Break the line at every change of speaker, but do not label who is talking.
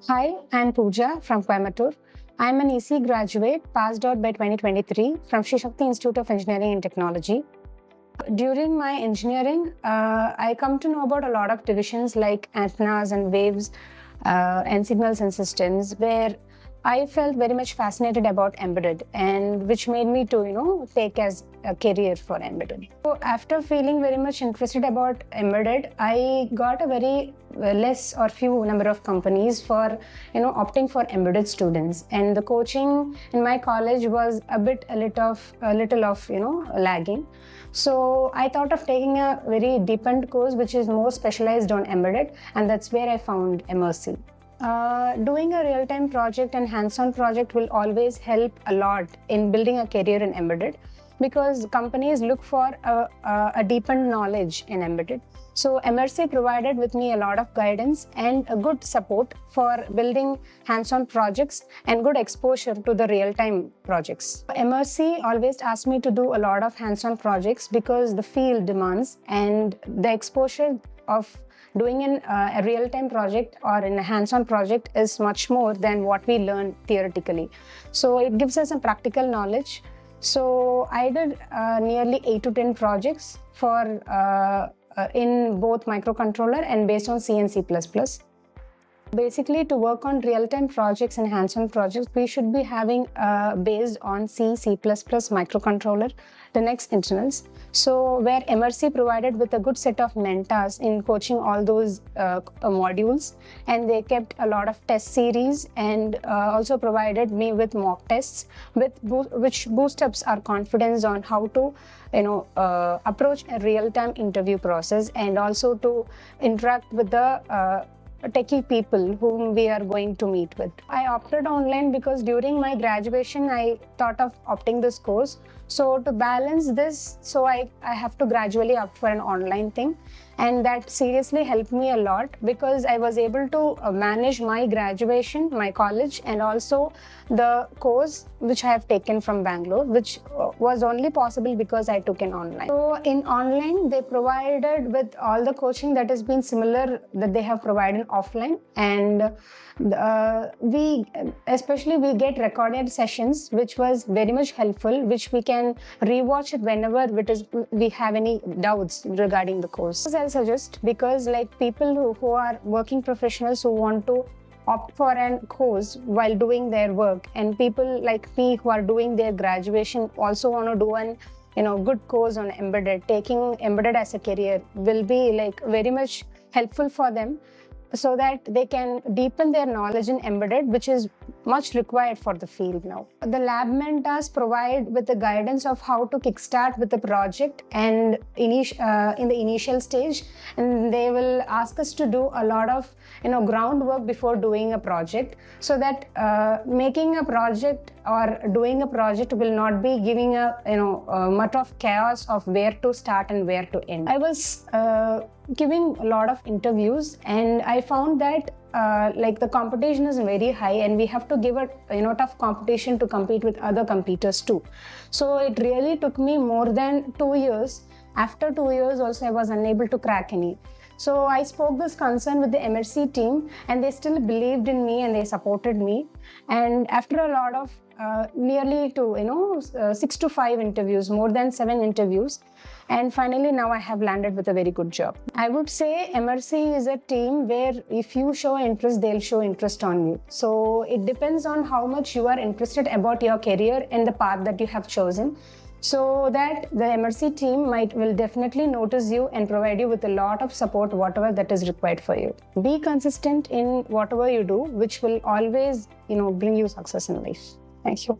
Hi, I'm Pooja from Coimbatore. I'm an EC graduate, passed out by 2023 from Sri Shakti Institute of Engineering and Technology. During my engineering, I come to know about a lot of divisions like antennas and waves and signals and systems, where I felt very much fascinated about embedded, and which made me to take as a career for embedded. So after feeling very much interested about embedded, I got a very less or few number of companies for opting for embedded students, and the coaching in my college was a little of lagging. So I thought of taking a very deep end course which is more specialized on embedded, and that's where I found Emertxe. Doing a real-time project and hands-on project will always help a lot in building a career in embedded, because companies look for a deepened knowledge in embedded. So Emertxe provided with me a lot of guidance and a good support for building hands-on projects and good exposure to the real-time projects. Emertxe always asked me to do a lot of hands-on projects because the field demands, and the exposure of doing a real-time project or in a hands-on project is much more than what we learn theoretically. So it gives us a practical knowledge. So I did nearly 8 to 10 projects in both microcontroller and based on C and C++. Basically, to work on real-time projects and hands-on projects, we should be having based on C, C++ microcontroller, Linux internals. So where Emertxe provided with a good set of mentors in coaching all those modules, and they kept a lot of test series and also provided me with mock tests which boost up our confidence on how to approach a real-time interview process, and also to interact with the techie people whom we are going to meet with. I opted online because during my graduation I thought of opting this course. So to balance this, so I have to gradually opt for an online thing, and that seriously helped me a lot because I was able to manage my graduation, my college, and also the course which I have taken from Bangalore, which was only possible because I took an online. So in online, they provided with all the coaching that has been similar that they have provided offline, and we get recorded sessions, which was very much helpful, which we can rewatch it whenever we have any doubts regarding the course. I'll suggest, because like people who are working professionals who want to opt for a course while doing their work, and people like me who are doing their graduation also want to do an good course on embedded. Taking embedded as a career will be like very much helpful for them, so that they can deepen their knowledge in embedded, which is much required for the field now. The lab mentors provide with the guidance of how to kickstart with the project and in the initial stage, and they will ask us to do a lot of groundwork before doing a project, so that making a project or doing a project will not be giving a much of chaos of where to start and where to end. I was giving a lot of interviews, and I found that the competition is very high, and we have to give a tough competition to compete with other competitors too. So it really took me more than 2 years. After 2 years also, I was unable to crack any. So I spoke this concern with the Emertxe team, and they still believed in me and they supported me. And after a lot of nearly 6 to 5 interviews, more than 7 interviews, and finally now I have landed with a very good job. I would say Emertxe is a team where if you show interest, they'll show interest on you. So it depends on how much you are interested about your career and the path that you have chosen, so that the Emertxe team will definitely notice you and provide you with a lot of support, whatever that is required for you. Be consistent in whatever you do, which will always bring you success in life. Thank you.